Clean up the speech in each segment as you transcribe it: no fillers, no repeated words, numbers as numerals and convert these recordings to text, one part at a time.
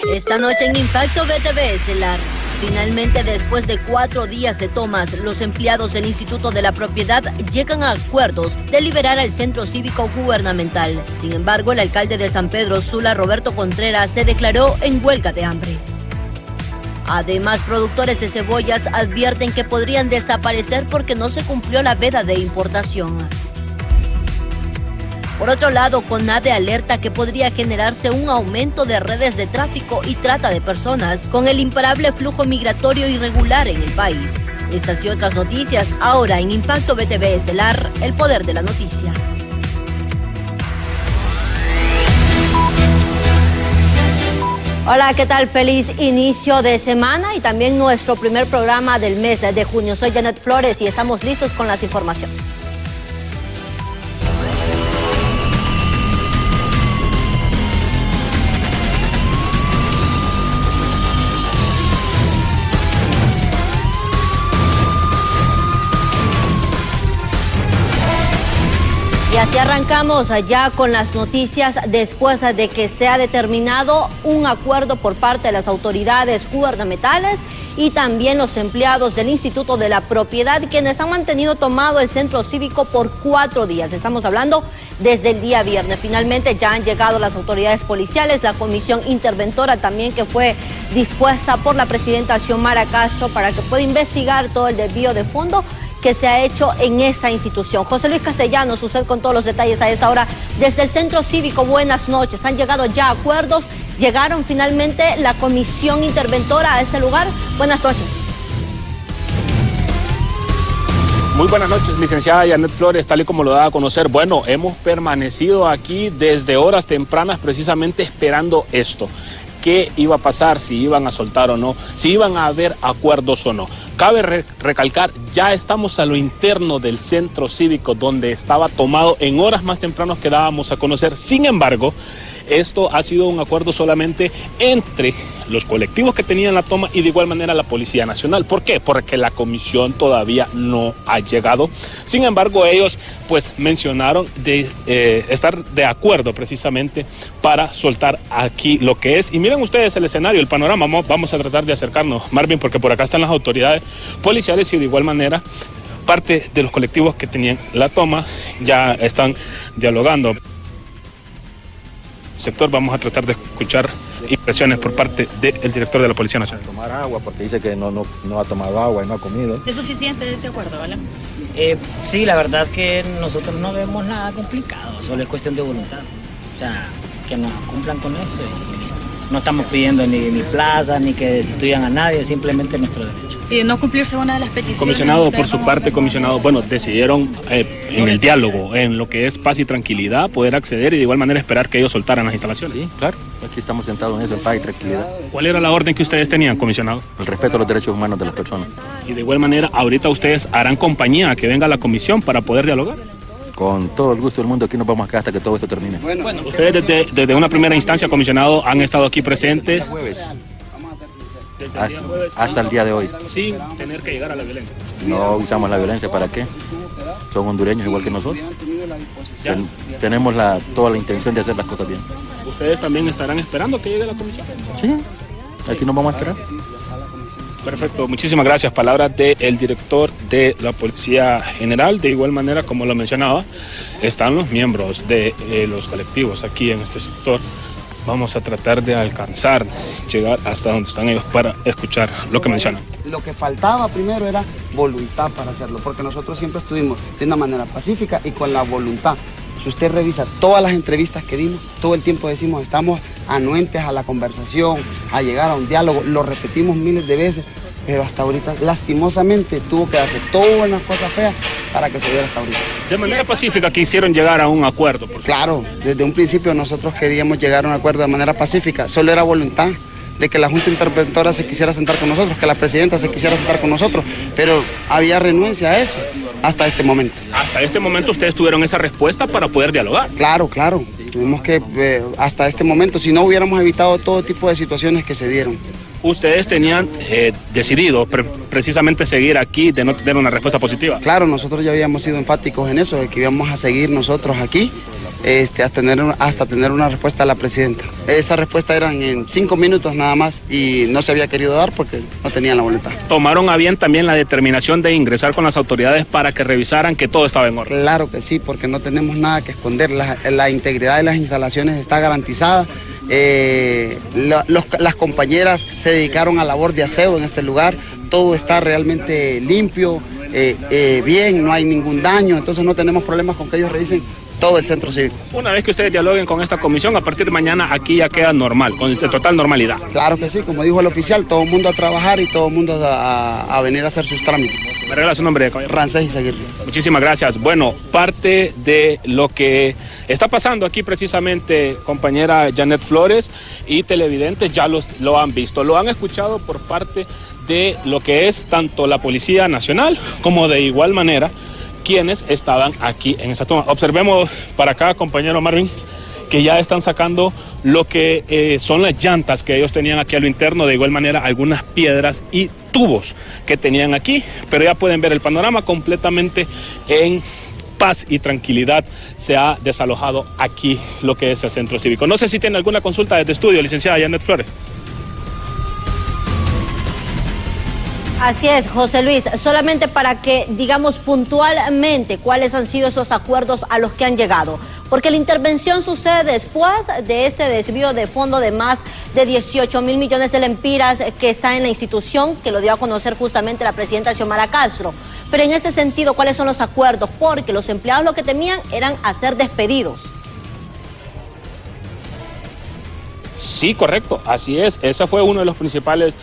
Esta noche en Impacto BTV Estelar. Finalmente, después de 4 días de tomas, los empleados del Instituto de la Propiedad llegan a acuerdos de liberar al centro cívico gubernamental. Sin embargo, el alcalde de San Pedro Sula, Roberto Contreras, se declaró en huelga de hambre. Además, productores de cebollas advierten que podrían desaparecer porque no se cumplió la veda de importación. Por otro lado, CONADE alerta que podría generarse un aumento de redes de tráfico y trata de personas con el imparable flujo migratorio irregular en el país. Estas y otras noticias ahora en Impacto BTV Estelar, el poder de la noticia. Hola, ¿qué tal? Feliz inicio de semana y también nuestro primer programa del mes de junio. Soy Janet Flores y estamos listos con las informaciones. Y así arrancamos ya con las noticias después de que se ha determinado un acuerdo por parte de las autoridades gubernamentales y también los empleados del Instituto de la Propiedad, quienes han mantenido tomado el centro cívico por 4 días. Estamos hablando desde el día viernes. Finalmente ya han llegado las autoridades policiales, la comisión interventora también que fue dispuesta por la presidenta Xiomara Castro para que pueda investigar todo el desvío de fondo que se ha hecho en esa institución. José Luis Castellanos, usted con todos los detalles a esta hora. Desde el Centro Cívico, buenas noches. Han llegado ya a acuerdos. Llegaron finalmente la comisión interventora a este lugar. Buenas noches. Muy buenas noches, licenciada Janet Flores, tal y como lo da a conocer. Bueno, hemos permanecido aquí desde horas tempranas precisamente esperando esto. ¿Qué iba a pasar? Si iban a soltar o no, si iban a haber acuerdos o no. Cabe recalcar, ya estamos a lo interno del centro cívico donde estaba tomado en horas más tempranas que dábamos a conocer. Sin embargo, esto ha sido un acuerdo solamente entre los colectivos que tenían la toma y de igual manera la Policía Nacional. ¿Por qué? Porque la comisión todavía no ha llegado. Sin embargo, ellos pues mencionaron de estar de acuerdo precisamente para soltar aquí lo que es. Y miren ustedes el escenario, el panorama. Vamos a tratar de acercarnos, Marvin, porque por acá están las autoridades policiales y de igual manera parte de los colectivos que tenían la toma ya están dialogando. Sector, vamos a tratar de escuchar impresiones por parte del director de la Policía Nacional. Tomar agua porque dice que no ha tomado agua y no ha comido. ¿Es suficiente este acuerdo, ¿vale? Sí, la verdad que nosotros no vemos nada complicado, solo es cuestión de voluntad. O sea, que nos cumplan con esto y listo. No estamos pidiendo ni plaza, ni que destituyan a nadie, simplemente nuestro derecho. Y no cumplirse una de las peticiones. Comisionado, por su parte, comisionado, bueno, decidieron en el diálogo, en lo que es paz y tranquilidad, poder acceder y de igual manera esperar que ellos soltaran las instalaciones. Sí, claro, aquí estamos sentados en eso, en paz y tranquilidad. ¿Cuál era la orden que ustedes tenían, comisionado? El respeto a los derechos humanos de las personas. Y de igual manera, ahorita ustedes harán compañía a que venga la comisión para poder dialogar. Con todo el gusto del mundo, aquí nos vamos a quedar hasta que todo esto termine. Bueno, ustedes desde una primera instancia, comisionado, han estado aquí presentes. Hasta el día de hoy. Sin tener que llegar a la violencia. No usamos la violencia, ¿para qué? Son hondureños igual que nosotros. Tenemos toda la intención de hacer las cosas bien. ¿Ustedes también estarán esperando que llegue la comisión? Sí, aquí nos vamos a esperar. Perfecto, muchísimas gracias. Palabras del director de la Policía General. De igual manera, como lo mencionaba, están los miembros de los colectivos aquí en este sector. Vamos a tratar de alcanzar, llegar hasta donde están ellos para escuchar lo que mencionan. Lo que faltaba primero era voluntad para hacerlo, porque nosotros siempre estuvimos de una manera pacífica y con la voluntad. Si usted revisa todas las entrevistas que dimos, todo el tiempo decimos estamos anuentes a la conversación, a llegar a un diálogo, lo repetimos miles de veces, pero hasta ahorita lastimosamente tuvo que darse todas unas cosas feas para que se diera hasta ahorita. De manera pacífica quisieron llegar a un acuerdo. Claro, desde un principio nosotros queríamos llegar a un acuerdo de manera pacífica, solo era voluntad de que la Junta Interventora se quisiera sentar con nosotros, que la Presidenta se quisiera sentar con nosotros, pero había renuencia a eso hasta este momento. Hasta este momento ustedes tuvieron esa respuesta para poder dialogar. Claro, tuvimos que, hasta este momento, si no hubiéramos evitado todo tipo de situaciones que se dieron. Ustedes tenían decidido precisamente seguir aquí, de no tener una respuesta positiva. Claro, nosotros ya habíamos sido enfáticos en eso, de que íbamos a seguir nosotros aquí hasta tener una respuesta a la presidenta. Esa respuesta eran en 5 minutos nada más y no se había querido dar porque no tenían la voluntad. ¿Tomaron a bien también la determinación de ingresar con las autoridades para que revisaran que todo estaba en orden? Claro que sí, porque no tenemos nada que esconder. La integridad de las instalaciones está garantizada. Las compañeras se dedicaron a labor de aseo en este lugar. Todo está realmente limpio, bien, no hay ningún daño. Entonces no tenemos problemas con que ellos revisen todo el centro cívico. Una vez que ustedes dialoguen con esta comisión, a partir de mañana aquí ya queda normal, con total normalidad. Claro que sí, como dijo el oficial, todo el mundo a trabajar y todo el mundo a venir a hacer sus trámites. ¿Me regala su nombre, caballero? Rancés Izaguirre. Muchísimas gracias. Bueno, parte de lo que está pasando aquí precisamente, compañera Janet Flores y televidentes ya lo han visto, lo han escuchado por parte de lo que es tanto la Policía Nacional como de igual manera quienes estaban aquí en esa toma. Observemos para acá, compañero Marvin, que ya están sacando lo que son las llantas que ellos tenían aquí a lo interno, de igual manera algunas piedras y tubos que tenían aquí, pero ya pueden ver el panorama completamente en paz y tranquilidad. Se ha desalojado aquí lo que es el centro cívico. No sé si tiene alguna consulta desde estudio, licenciada Janet Flores. Así es, José Luis, solamente para que digamos puntualmente cuáles han sido esos acuerdos a los que han llegado, porque la intervención sucede después de este desvío de fondo de más de 18.000 millones de lempiras que está en la institución, que lo dio a conocer justamente la presidenta Xiomara Castro. Pero en ese sentido, ¿cuáles son los acuerdos? Porque los empleados lo que temían eran ser despedidos. Sí, correcto, así es. Ese fue uno de los principales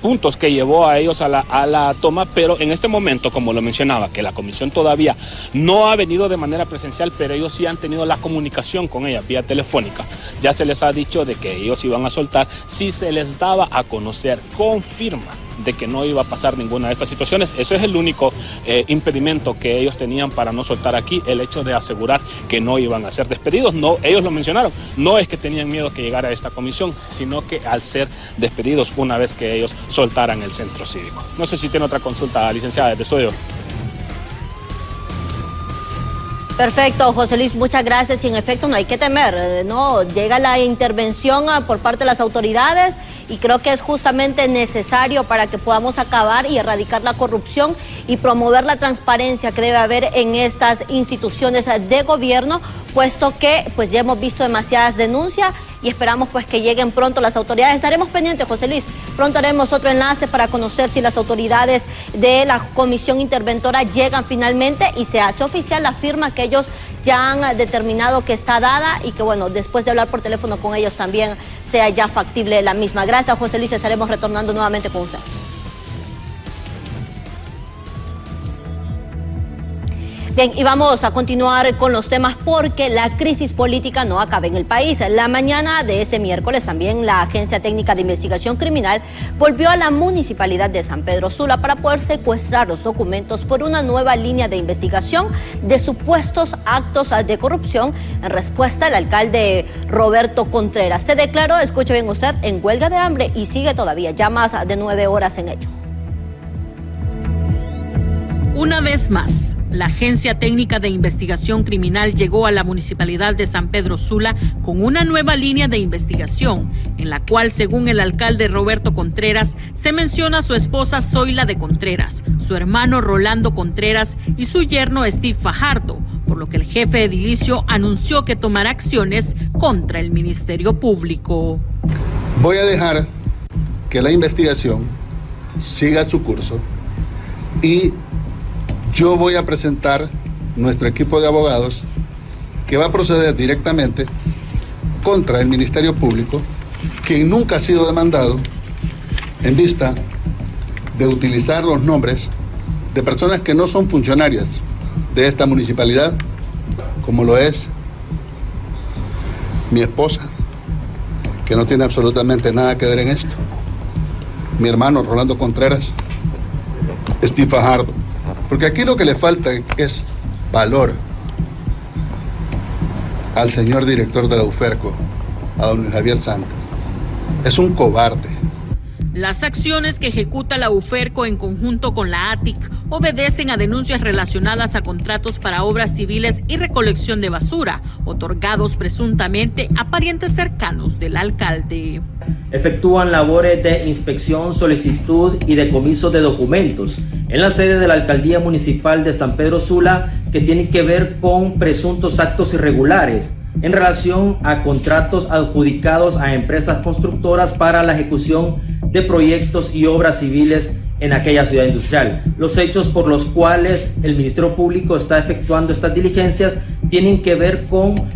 puntos que llevó a ellos a la toma, pero en este momento, como lo mencionaba, que la comisión todavía no ha venido de manera presencial, pero ellos sí han tenido la comunicación con ella vía telefónica. Ya se les ha dicho de que ellos iban a soltar si se les daba a conocer con firma de que no iba a pasar ninguna de estas situaciones. Eso es el único impedimento que ellos tenían para no soltar aquí, el hecho de asegurar que no iban a ser despedidos. No, ellos lo mencionaron, no es que tenían miedo que llegara a esta comisión, sino que al ser despedidos una vez que ellos soltaran el centro cívico. No sé si tiene otra consulta, licenciada, de estudio. Perfecto, José Luis, muchas gracias. Y en efecto no hay que temer, ¿no? Llega la intervención por parte de las autoridades y creo que es justamente necesario para que podamos acabar y erradicar la corrupción y promover la transparencia que debe haber en estas instituciones de gobierno, puesto que pues ya hemos visto demasiadas denuncias y esperamos pues que lleguen pronto las autoridades. Estaremos pendientes, José Luis, pronto haremos otro enlace para conocer si las autoridades de la comisión interventora llegan finalmente y se hace oficial la firma que ellos ya han determinado que está dada y que bueno, después de hablar por teléfono con ellos también sea ya factible la misma. Gracias, José Luis, estaremos retornando nuevamente con usted. Bien, y vamos a continuar con los temas porque la crisis política no acaba en el país. La mañana de ese miércoles también la Agencia Técnica de Investigación Criminal volvió a la Municipalidad de San Pedro Sula para poder secuestrar los documentos por una nueva línea de investigación de supuestos actos de corrupción en respuesta al alcalde Roberto Contreras. Se declaró, escuche bien usted, en huelga de hambre y sigue todavía ya más de 9 horas en ello. Una vez más, la Agencia Técnica de Investigación Criminal llegó a la Municipalidad de San Pedro Sula con una nueva línea de investigación, en la cual, según el alcalde Roberto Contreras, se menciona a su esposa Zoila de Contreras, su hermano Rolando Contreras y su yerno Steve Fajardo, por lo que el jefe edilicio anunció que tomará acciones contra el Ministerio Público. Voy a dejar que la investigación siga su curso y yo voy a presentar nuestro equipo de abogados que va a proceder directamente contra el Ministerio Público, quien nunca ha sido demandado en vista de utilizar los nombres de personas que no son funcionarias de esta municipalidad, como lo es mi esposa, que no tiene absolutamente nada que ver en esto, mi hermano Rolando Contreras, Steve Fajardo. Porque aquí lo que le falta es valor al señor director de la UFERCO, a don Javier Santos. Es un cobarde. Las acciones que ejecuta la UFERCO en conjunto con la ATIC obedecen a denuncias relacionadas a contratos para obras civiles y recolección de basura, otorgados presuntamente a parientes cercanos del alcalde. Efectúan labores de inspección, solicitud y decomiso de documentos en la sede de la Alcaldía Municipal de San Pedro Sula que tienen que ver con presuntos actos irregulares en relación a contratos adjudicados a empresas constructoras para la ejecución de proyectos y obras civiles en aquella ciudad industrial. Los hechos por los cuales el Ministerio Público está efectuando estas diligencias tienen que ver con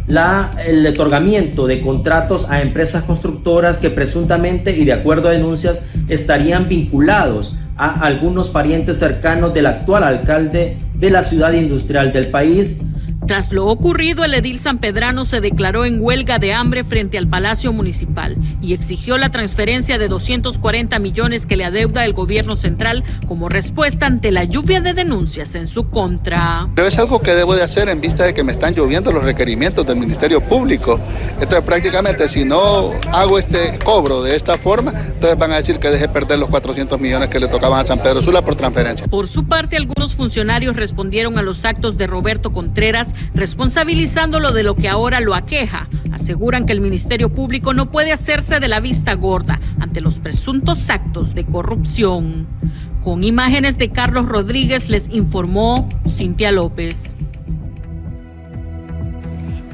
el otorgamiento de contratos a empresas constructoras que presuntamente y de acuerdo a denuncias estarían vinculados a algunos parientes cercanos del actual alcalde de la ciudad industrial del país. Tras lo ocurrido, el edil sanpedrano se declaró en huelga de hambre frente al Palacio Municipal y exigió la transferencia de 240 millones que le adeuda el gobierno central como respuesta ante la lluvia de denuncias en su contra. Pero es algo que debo de hacer en vista de que me están lloviendo los requerimientos del Ministerio Público. Entonces prácticamente si no hago este cobro de esta forma, entonces van a decir que deje perder los 400 millones que le tocaban a San Pedro Sula por transferencia. Por su parte, algunos funcionarios respondieron a los actos de Roberto Contreras responsabilizándolo de lo que ahora lo aqueja. Aseguran que el Ministerio Público no puede hacerse de la vista gorda ante los presuntos actos de corrupción. Con imágenes de Carlos Rodríguez les informó Cintia López.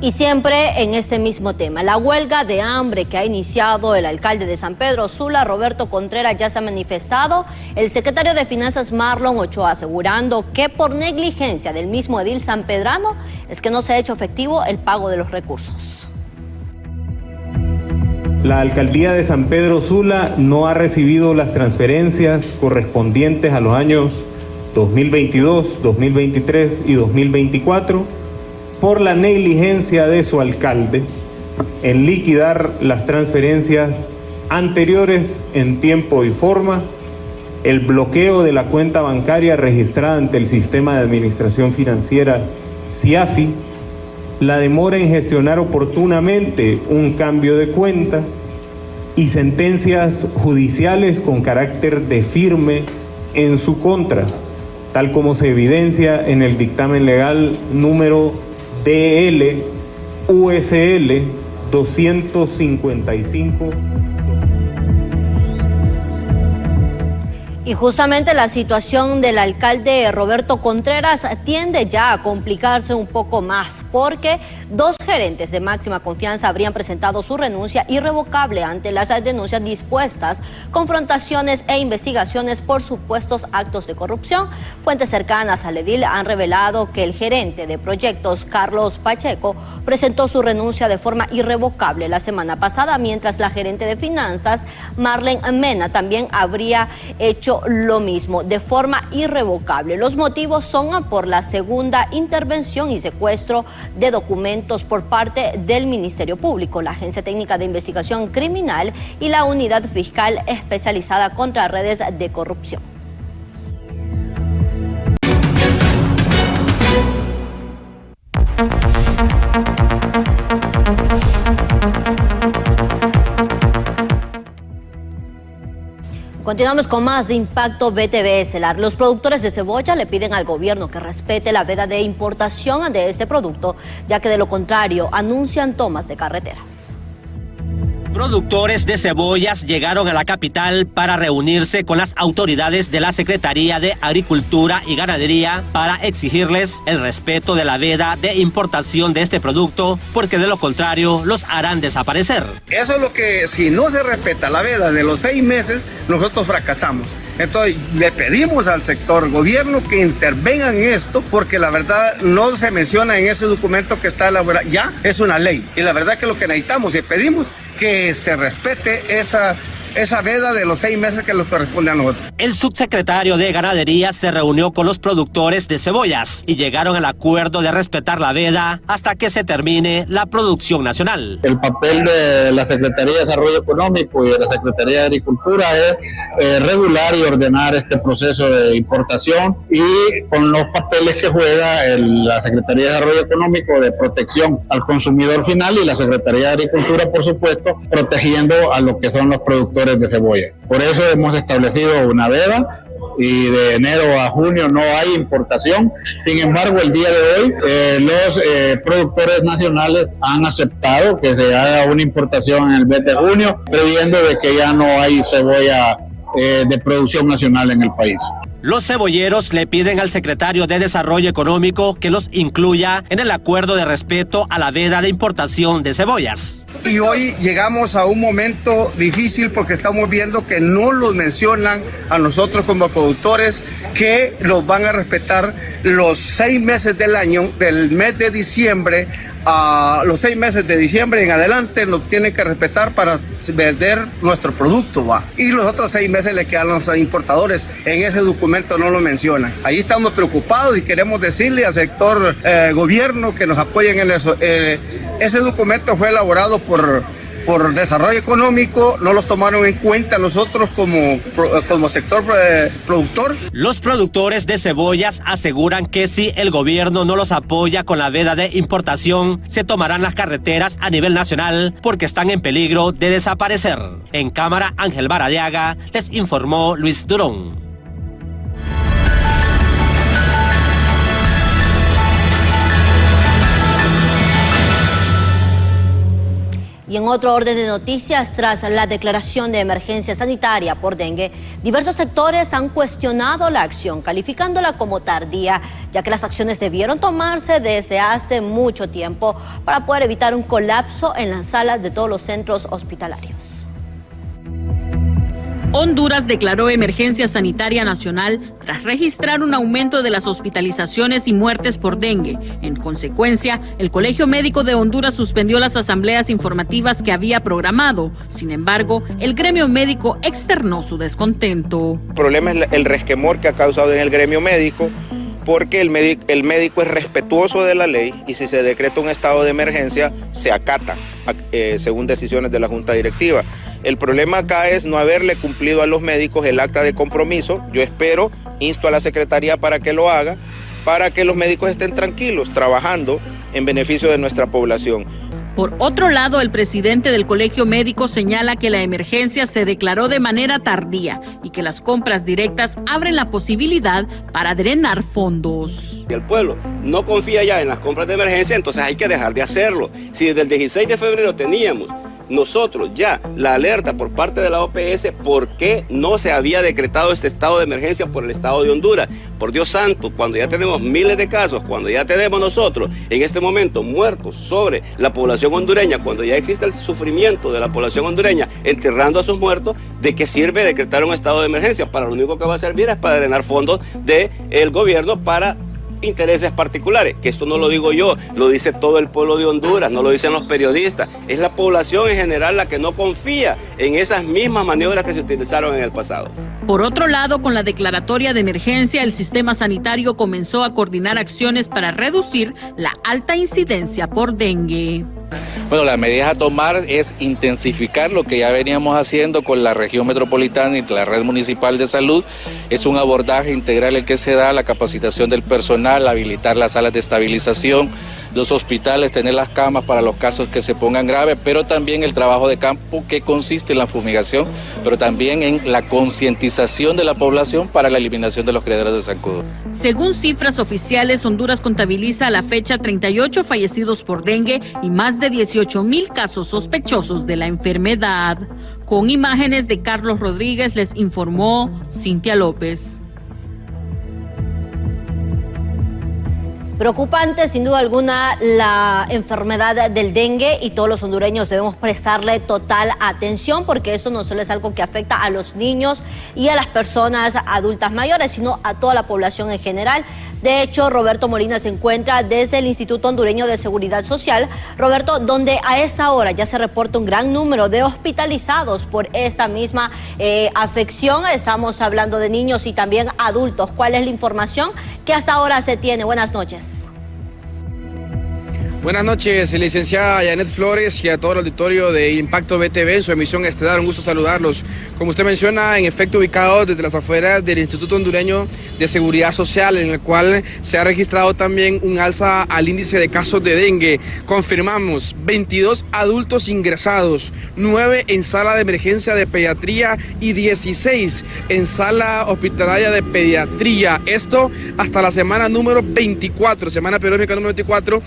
Y siempre en este mismo tema, la huelga de hambre que ha iniciado el alcalde de San Pedro Sula, Roberto Contreras, ya se ha manifestado. El secretario de Finanzas, Marlon Ochoa, asegurando que por negligencia del mismo edil sanpedrano es que no se ha hecho efectivo el pago de los recursos. La alcaldía de San Pedro Sula no ha recibido las transferencias correspondientes a los años 2022, 2023 y 2024 por la negligencia de su alcalde en liquidar las transferencias anteriores en tiempo y forma, el bloqueo de la cuenta bancaria registrada ante el Sistema de Administración Financiera SIAFI, la demora en gestionar oportunamente un cambio de cuenta y sentencias judiciales con carácter de firme en su contra, tal como se evidencia en el dictamen legal número DL USL 255. Y justamente la situación del alcalde Roberto Contreras tiende ya a complicarse un poco más, porque dos gerentes de máxima confianza habrían presentado su renuncia irrevocable ante las denuncias dispuestas, confrontaciones e investigaciones por supuestos actos de corrupción. Fuentes cercanas al edil han revelado que el gerente de proyectos, Carlos Pacheco, presentó su renuncia de forma irrevocable la semana pasada, mientras la gerente de finanzas, Marlene Mena, también habría hecho lo mismo de forma irrevocable. Los motivos son por la segunda intervención y secuestro de documentos por parte del Ministerio Público, la Agencia Técnica de Investigación Criminal y la Unidad Fiscal Especializada contra Redes de Corrupción. Continuamos con más de Impacto BTV Estelar. Los productores de cebolla le piden al gobierno que respete la veda de importación de este producto, ya que de lo contrario anuncian tomas de carreteras. Productores de cebollas llegaron a la capital para reunirse con las autoridades de la Secretaría de Agricultura y Ganadería para exigirles el respeto de la veda de importación de este producto, porque de lo contrario los harán desaparecer. Eso es lo que, si no se respeta la veda de los 6 meses, nosotros fracasamos. Entonces le pedimos al sector gobierno que intervengan en esto, porque la verdad no se menciona en ese documento que está elaborado. Ya es una ley y la verdad que lo que necesitamos y pedimos que se respete esa veda de los 6 meses que nos corresponde a nosotros. El subsecretario de Ganadería se reunió con los productores de cebollas y llegaron al acuerdo de respetar la veda hasta que se termine la producción nacional. El papel de la Secretaría de Desarrollo Económico y de la Secretaría de Agricultura es regular y ordenar este proceso de importación, y con los papeles que juega la Secretaría de Desarrollo Económico de protección al consumidor final y la Secretaría de Agricultura, por supuesto, protegiendo a lo que son los productores productores de cebolla. Por eso hemos establecido una veda y de enero a junio no hay importación. Sin embargo, el día de hoy los productores nacionales han aceptado que se haga una importación en el mes de junio, previendo de que ya no hay cebolla de producción nacional en el país. Los cebolleros le piden al secretario de Desarrollo Económico que los incluya en el acuerdo de respeto a la veda de importación de cebollas. Y hoy llegamos a un momento difícil porque estamos viendo que no los mencionan a nosotros como productores, que los van a respetar los 6 meses del año, del mes de diciembre a los 6 meses de diciembre en adelante nos tienen que respetar para vender nuestro producto, ¿va? Y los otros 6 meses le quedan a los importadores. En ese documento no lo mencionan. Ahí estamos preocupados y queremos decirle al sector gobierno que nos apoyen en eso. Ese documento fue elaborado por Desarrollo Económico, no los tomaron en cuenta nosotros como sector productor. Los productores de cebollas aseguran que si el gobierno no los apoya con la veda de importación, se tomarán las carreteras a nivel nacional porque están en peligro de desaparecer. En cámara, Ángel Baradiaga, les informó Luis Durón. Y en otro orden de noticias, tras la declaración de emergencia sanitaria por dengue, diversos sectores han cuestionado la acción, calificándola como tardía, ya que las acciones debieron tomarse desde hace mucho tiempo para poder evitar un colapso en las salas de todos los centros hospitalarios. Honduras declaró emergencia sanitaria nacional tras registrar un aumento de las hospitalizaciones y muertes por dengue. En consecuencia, el Colegio Médico de Honduras suspendió las asambleas informativas que había programado. Sin embargo, el gremio médico externó su descontento. El problema es el resquemor que ha causado en el gremio médico, porque el médico es respetuoso de la ley y si se decreta un estado de emergencia, se acata según decisiones de la Junta Directiva. El problema acá es no haberle cumplido a los médicos el acta de compromiso. Yo insto a la Secretaría para que lo haga, para que los médicos estén tranquilos, trabajando en beneficio de nuestra población. Por otro lado, el presidente del Colegio Médico señala que la emergencia se declaró de manera tardía y que las compras directas abren la posibilidad para drenar fondos. Si el pueblo no confía ya en las compras de emergencia, entonces hay que dejar de hacerlo. Si desde el 16 de febrero teníamos nosotros ya la alerta por parte de la OPS, ¿por qué no se había decretado este estado de emergencia por el estado de Honduras? Por Dios santo, cuando ya tenemos miles de casos, cuando ya tenemos nosotros en este momento muertos sobre la población hondureña, cuando ya existe el sufrimiento de la población hondureña enterrando a sus muertos, ¿de qué sirve decretar un estado de emergencia? Para lo único que va a servir es para drenar fondos del gobierno para intereses particulares, que esto no lo digo yo, lo dice todo el pueblo de Honduras, no lo dicen los periodistas, es la población en general la que no confía en esas mismas maniobras que se utilizaron en el pasado. Por otro lado, con la declaratoria de emergencia, el sistema sanitario comenzó a coordinar acciones para reducir la alta incidencia por dengue. Bueno, las medidas a tomar es intensificar lo que ya veníamos haciendo con la región metropolitana y la red municipal de salud. Es un abordaje integral el que se da, la capacitación del personal, habilitar las salas de estabilización, los hospitales, tener las camas para los casos que se pongan graves, pero también el trabajo de campo que consiste en la fumigación, pero también en la concientización de la población para la eliminación de los criaderos de zancudo. Según cifras oficiales, Honduras contabiliza a la fecha 38 fallecidos por dengue y más de 18,000 casos sospechosos de la enfermedad. Con imágenes de Carlos Rodríguez les informó Cintia López. Preocupante, sin duda alguna, la enfermedad del dengue y todos los hondureños debemos prestarle total atención porque eso no solo es algo que afecta a los niños y a las personas adultas mayores, sino a toda la población en general. De hecho, Roberto Molina se encuentra desde el Instituto Hondureño de Seguridad Social, Roberto, donde a esa hora ya se reporta un gran número de hospitalizados por esta misma afección. Estamos hablando de niños y también adultos. ¿Cuál es la información que hasta ahora se tiene? Buenas noches. Buenas noches, licenciada Janet Flores, y a todo el auditorio de Impacto BTV en su emisión estelar. Un gusto saludarlos. Como usted menciona, en efecto ubicado desde las afueras del Instituto Hondureño de Seguridad Social, en el cual se ha registrado también un alza al índice de casos de dengue. Confirmamos 22 adultos ingresados, 9 en sala de emergencia de pediatría y 16 en sala hospitalaria de pediatría. Esto hasta la semana número 24, semana periódica número 24,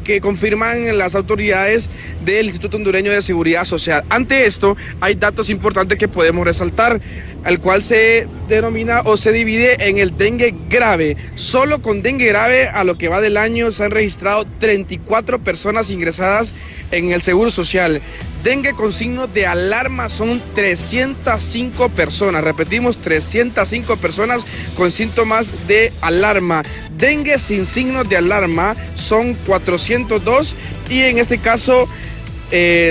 que confirman las autoridades del Instituto Hondureño de Seguridad Social. Ante esto, hay datos importantes que podemos resaltar, al cual se denomina o se divide en el dengue grave. Solo con dengue grave, a lo que va del año, se han registrado 34 personas ingresadas en el Seguro Social. Dengue con signos de alarma son 305 personas. Repetimos, 305 personas con síntomas de alarma. Dengue sin signos de alarma son 402 y en este caso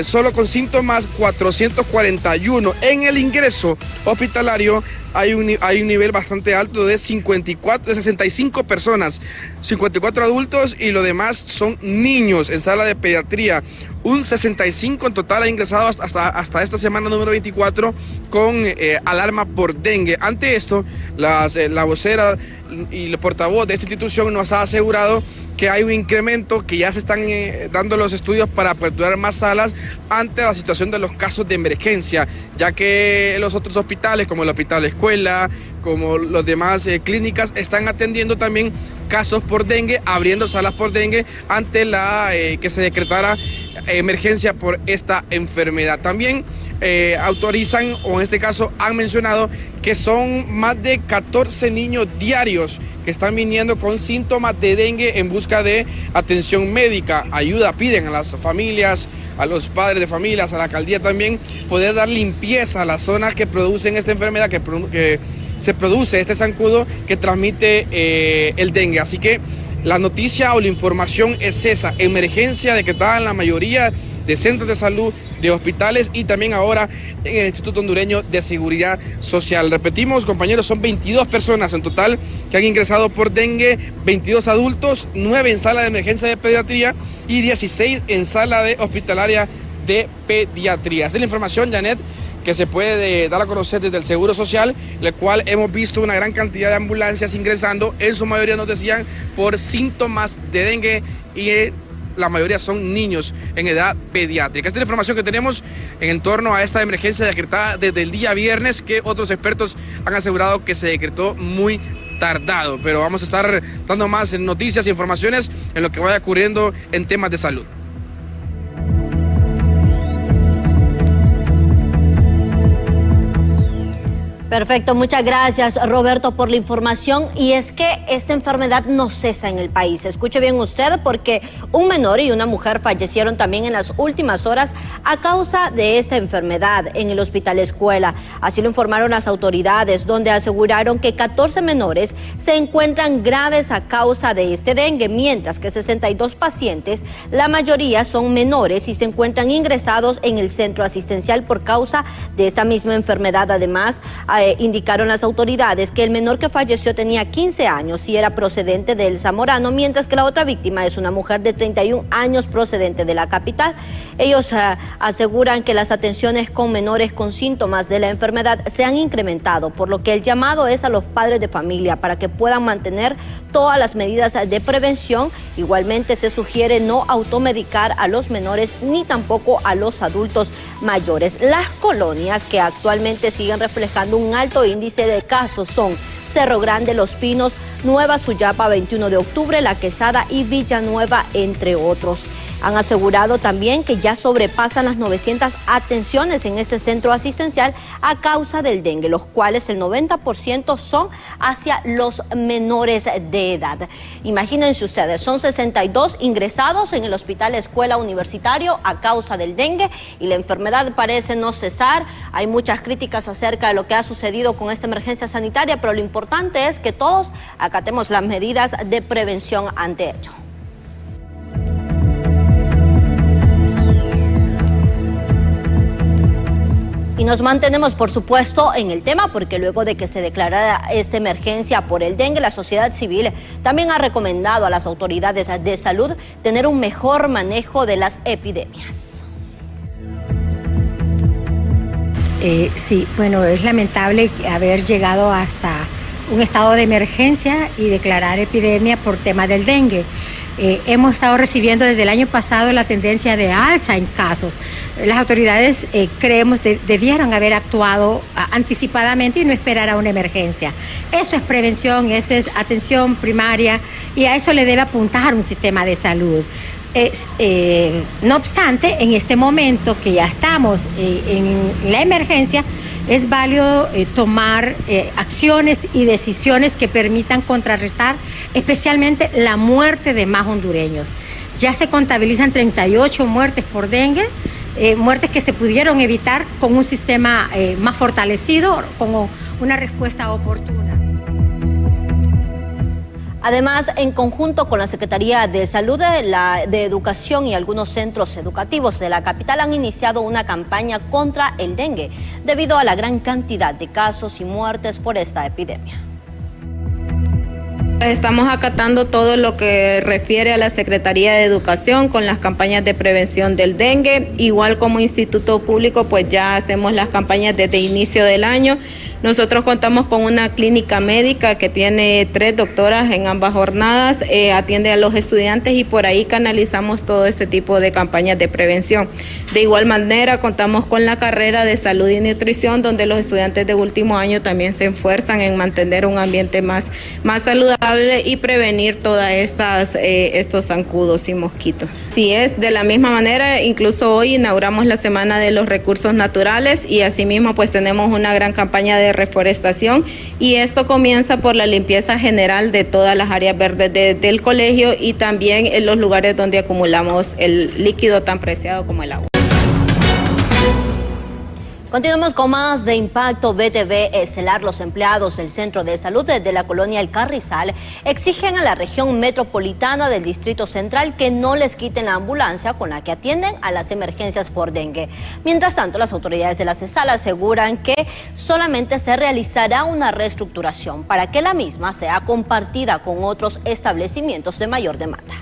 solo con síntomas 441. En el ingreso hospitalario hay un nivel bastante alto de 65 personas, 54 adultos y lo demás son niños en sala de pediatría. Un 65 en total ha ingresado hasta esta semana número 24 con alarma por dengue. Ante esto, la vocera y el portavoz de esta institución nos ha asegurado que hay un incremento, que ya se están dando los estudios para aperturar más salas ante la situación de los casos de emergencia, ya que los otros hospitales, como el Hospital Escuela, como los demás clínicas, están atendiendo también casos por dengue, abriendo salas por dengue ante que se decretara emergencia por esta enfermedad. También autorizan, o en este caso han mencionado, que son más de 14 niños diarios que están viniendo con síntomas de dengue en busca de atención médica. Ayuda piden a las familias, a los padres de familias, a la alcaldía también, poder dar limpieza a las zonas que producen esta enfermedad, que se produce este zancudo que transmite el dengue. Así que la noticia o la información es esa: emergencia decretada en la mayoría de centros de salud, de hospitales y también ahora en el Instituto Hondureño de Seguridad Social. Repetimos, compañeros, son 22 personas en total que han ingresado por dengue, 22 adultos, 9 en sala de emergencia de pediatría y 16 en sala de hospitalaria de pediatría. Esa es la información, Janet, que se puede dar a conocer desde el Seguro Social, la cual hemos visto una gran cantidad de ambulancias ingresando, en su mayoría nos decían por síntomas de dengue y la mayoría son niños en edad pediátrica. Esta es la información que tenemos en torno a esta emergencia decretada desde el día viernes, que otros expertos han asegurado que se decretó muy tardado, pero vamos a estar dando más noticias e informaciones en lo que vaya ocurriendo en temas de salud. Perfecto, muchas gracias, Roberto, por la información. Y es que esta enfermedad no cesa en el país. Escuche bien usted, porque un menor y una mujer fallecieron también en las últimas horas a causa de esta enfermedad en el Hospital Escuela. Así lo informaron las autoridades, donde aseguraron que 14 menores se encuentran graves a causa de este dengue, mientras que 62 pacientes, la mayoría son menores y se encuentran ingresados en el centro asistencial por causa de esta misma enfermedad. Además, indicaron las autoridades que el menor que falleció tenía 15 años y era procedente de El Zamorano, mientras que la otra víctima es una mujer de 31 años procedente de la capital. Ellos aseguran que las atenciones con menores con síntomas de la enfermedad se han incrementado, por lo que el llamado es a los padres de familia para que puedan mantener todas las medidas de prevención. Igualmente se sugiere no automedicar a los menores ni tampoco a los adultos mayores. Las colonias que actualmente siguen reflejando un alto índice de casos son Cerro Grande, Los Pinos, Nueva Suyapa, 21 de octubre, La Quesada y Villanueva, entre otros. Han asegurado también que ya sobrepasan las 900 atenciones en este centro asistencial a causa del dengue, los cuales el 90% son hacia los menores de edad. Imagínense ustedes, son 62 ingresados en el Hospital Escuela Universitario a causa del dengue y la enfermedad parece no cesar. Hay muchas críticas acerca de lo que ha sucedido con esta emergencia sanitaria, pero lo importante es que todos acatemos las medidas de prevención ante ello. Y nos mantenemos, por supuesto, en el tema, porque luego de que se declarara esta emergencia por el dengue, la sociedad civil también ha recomendado a las autoridades de salud tener un mejor manejo de las epidemias. Sí, bueno, es lamentable haber llegado hasta un estado de emergencia y declarar epidemia por tema del dengue. Hemos estado recibiendo desde el año pasado la tendencia de alza en casos. Las autoridades, creemos, debieron haber actuado anticipadamente y no esperar a una emergencia. Eso es prevención, eso es atención primaria y a eso le debe apuntar un sistema de salud. No obstante, en este momento que ya estamos en la emergencia, es válido tomar acciones y decisiones que permitan contrarrestar especialmente la muerte de más hondureños. Ya se contabilizan 38 muertes por dengue, muertes que se pudieron evitar con un sistema más fortalecido, con una respuesta oportuna. Además, en conjunto con la Secretaría de Salud, de Educación y algunos centros educativos de la capital han iniciado una campaña contra el dengue debido a la gran cantidad de casos y muertes por esta epidemia. Estamos acatando todo lo que refiere a la Secretaría de Educación con las campañas de prevención del dengue. Igual como Instituto Público, pues ya hacemos las campañas desde inicio del año. Nosotros contamos con una clínica médica que tiene 3 doctoras en ambas jornadas, atiende a los estudiantes y por ahí canalizamos todo este tipo de campañas de prevención. De igual manera, contamos con la carrera de salud y nutrición, donde los estudiantes de último año también se esfuerzan en mantener un ambiente más saludable y prevenir todas estos zancudos y mosquitos. Sí, es de la misma manera, incluso hoy inauguramos la Semana de los Recursos Naturales y asimismo pues tenemos una gran campaña de reforestación y esto comienza por la limpieza general de todas las áreas verdes del colegio y también en los lugares donde acumulamos el líquido tan preciado como el agua. Continuamos con más de Impacto BTV Estelar. Los empleados del Centro de Salud de la colonia El Carrizal exigen a la región metropolitana del Distrito Central que no les quiten la ambulancia con la que atienden a las emergencias por dengue. Mientras tanto, las autoridades de la CESAL aseguran que solamente se realizará una reestructuración para que la misma sea compartida con otros establecimientos de mayor demanda.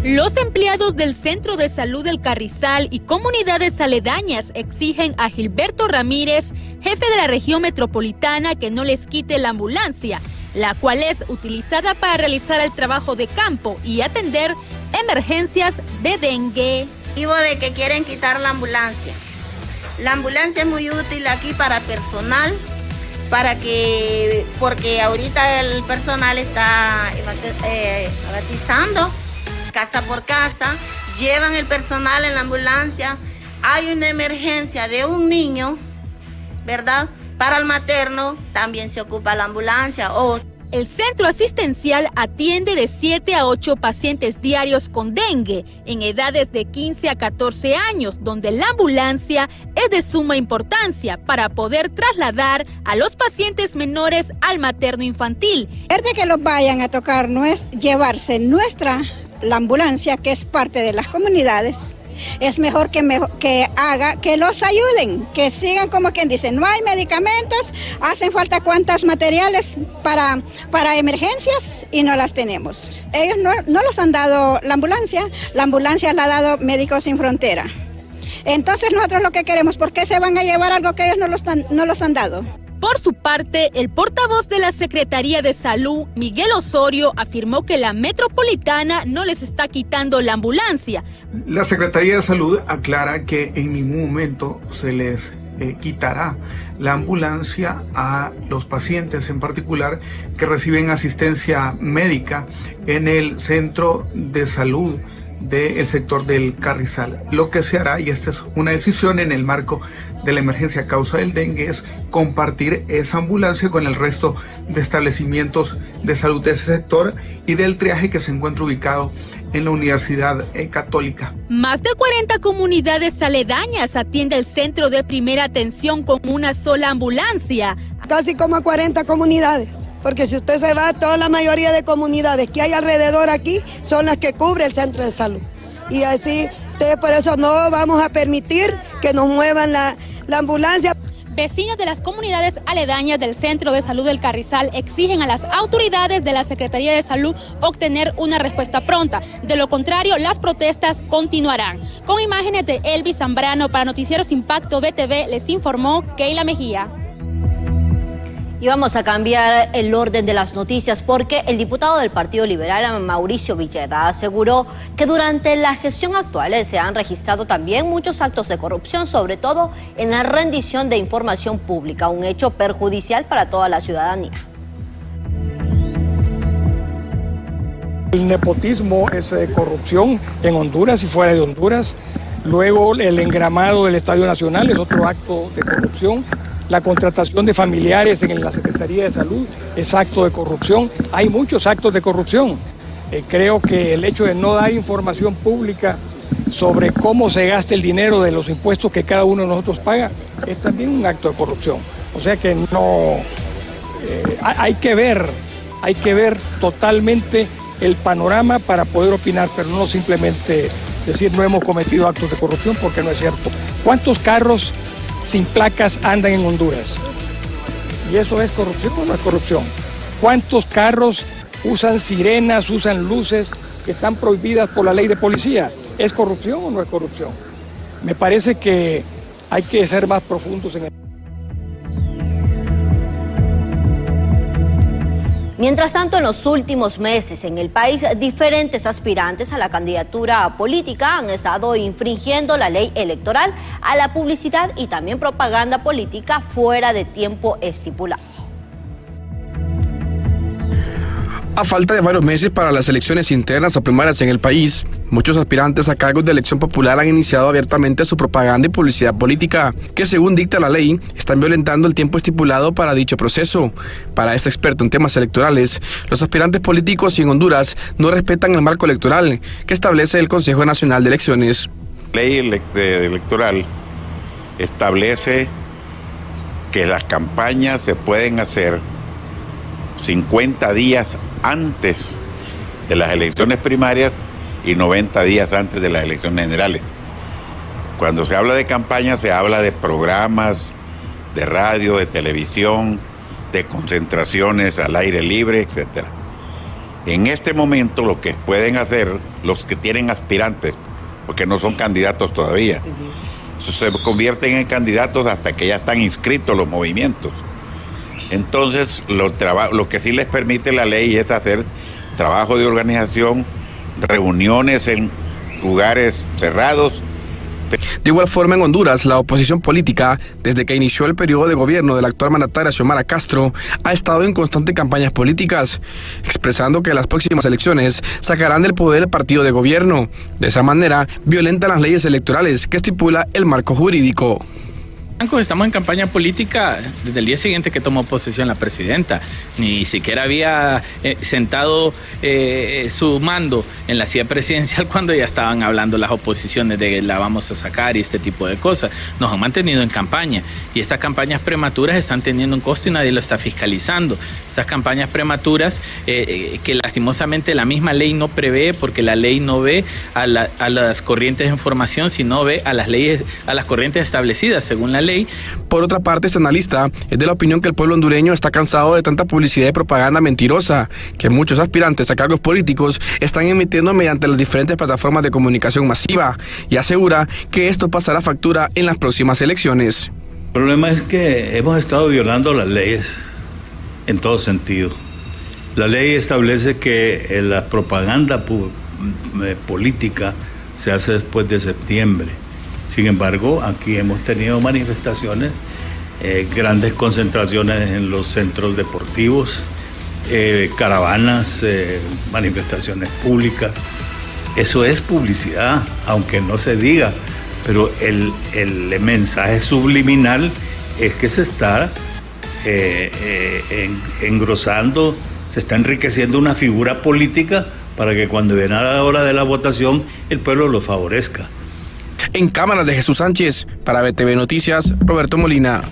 Los empleados del Centro de Salud del Carrizal y comunidades aledañas exigen a Gilberto Ramírez, jefe de la región metropolitana, que no les quite la ambulancia, la cual es utilizada para realizar el trabajo de campo y atender emergencias de dengue. De que quieren quitar la ambulancia. La ambulancia es muy útil aquí para personal, porque ahorita el personal está abatizando casa por casa, llevan el personal en la ambulancia, hay una emergencia de un niño, ¿verdad? Para el materno también se ocupa la ambulancia. El centro asistencial atiende de 7 a 8 pacientes diarios con dengue en edades de 15 a 14 años, donde la ambulancia es de suma importancia para poder trasladar a los pacientes menores al materno infantil. De que los vayan a tocar no es llevarse la ambulancia, que es parte de las comunidades. Es mejor que los ayuden, que sigan como quien dice, no hay medicamentos, hacen falta cuantos materiales para emergencias y no las tenemos. Ellos no los han dado la ambulancia la ha dado Médicos Sin Frontera. Entonces nosotros lo que queremos, ¿por qué se van a llevar algo que ellos no los han dado? Por su parte, el portavoz de la Secretaría de Salud, Miguel Osorio, afirmó que la metropolitana no les está quitando la ambulancia. La Secretaría de Salud aclara que en ningún momento se les quitará la ambulancia a los pacientes en particular que reciben asistencia médica en el Centro de Salud del sector del Carrizal. Lo que se hará, y esta es una decisión en el marco de la emergencia a causa del dengue, es compartir esa ambulancia con el resto de establecimientos de salud de ese sector y del triaje que se encuentra ubicado en la Universidad Católica. Más de 40 comunidades aledañas atiende el centro de primera atención con una sola ambulancia. Casi como 40 comunidades, porque si usted se va, toda la mayoría de comunidades que hay alrededor aquí son las que cubre el centro de salud. Y así, por eso no vamos a permitir que nos muevan la ambulancia. Vecinos de las comunidades aledañas del Centro de Salud del Carrizal exigen a las autoridades de la Secretaría de Salud obtener una respuesta pronta. De lo contrario, las protestas continuarán. Con imágenes de Elvis Zambrano para Noticieros Impacto BTV, les informó Keila Mejía. Y vamos a cambiar el orden de las noticias porque el diputado del Partido Liberal, Mauricio Villeda, aseguró que durante la gestión actual se han registrado también muchos actos de corrupción, sobre todo en la rendición de información pública, un hecho perjudicial para toda la ciudadanía. El nepotismo es corrupción en Honduras y fuera de Honduras. Luego el engramado del Estadio Nacional es otro acto de corrupción. La contratación de familiares en la Secretaría de Salud es acto de corrupción. Hay muchos actos de corrupción. Creo que el hecho de no dar información pública sobre cómo se gasta el dinero de los impuestos que cada uno de nosotros paga es también un acto de corrupción. O sea que no, hay que ver totalmente el panorama para poder opinar, pero no simplemente decir no hemos cometido actos de corrupción porque no es cierto. ¿Cuántos carros sin placas andan en Honduras? ¿Y eso es corrupción o no es corrupción? ¿Cuántos carros usan sirenas, usan luces que están prohibidas por la ley de policía? ¿Es corrupción o no es corrupción? Me parece que hay que ser más profundos en el... Mientras tanto, en los últimos meses en el país, diferentes aspirantes a la candidatura política han estado infringiendo la ley electoral a la publicidad y también propaganda política fuera de tiempo estipulado. A falta de varios meses para las elecciones internas o primarias en el país, muchos aspirantes a cargos de elección popular han iniciado abiertamente su propaganda y publicidad política, que según dicta la ley, están violentando el tiempo estipulado para dicho proceso. Para este experto en temas electorales, los aspirantes políticos en Honduras no respetan el marco electoral que establece el Consejo Nacional de Elecciones. La ley electoral establece que las campañas se pueden hacer 50 días antes de las elecciones primarias y 90 días antes de las elecciones generales. Cuando se habla de campaña se habla de programas de radio, de televisión, de concentraciones al aire libre, etc. En este momento lo que pueden hacer los que tienen aspirantes, porque no son candidatos todavía, se convierten en candidatos hasta que ya están inscritos los movimientos. Entonces, lo que sí les permite la ley es hacer trabajo de organización, reuniones en lugares cerrados. De igual forma, en Honduras, la oposición política, desde que inició el periodo de gobierno del actual mandatario Xiomara Castro, ha estado en constantes campañas políticas, expresando que las próximas elecciones sacarán del poder el partido de gobierno. De esa manera, violentan las leyes electorales que estipula el marco jurídico. Estamos en campaña política desde el día siguiente que tomó posesión la presidenta. Ni siquiera había sentado su mando en la silla presidencial cuando ya estaban hablando las oposiciones de la vamos a sacar y este tipo de cosas. Nos han mantenido en campaña y estas campañas prematuras están teniendo un costo y nadie lo está fiscalizando. Estas campañas prematuras que lastimosamente la misma ley no prevé, porque la ley no ve a las corrientes de información, sino ve a las leyes, a las corrientes establecidas según la ley. Por otra parte, este analista es de la opinión que el pueblo hondureño está cansado de tanta publicidad y propaganda mentirosa que muchos aspirantes a cargos políticos están emitiendo mediante las diferentes plataformas de comunicación masiva, y asegura que esto pasará factura en las próximas elecciones. El problema es que hemos estado violando las leyes en todo sentido. La ley establece que la propaganda política se hace después de septiembre. Sin embargo, aquí hemos tenido manifestaciones, grandes concentraciones en los centros deportivos, caravanas, manifestaciones públicas. Eso es publicidad, aunque no se diga, pero el mensaje subliminal es que se está engrosando, se está enriqueciendo una figura política para que cuando viene a la hora de la votación el pueblo lo favorezca. En cámaras de Jesús Sánchez, para BTV Noticias, Roberto Molina.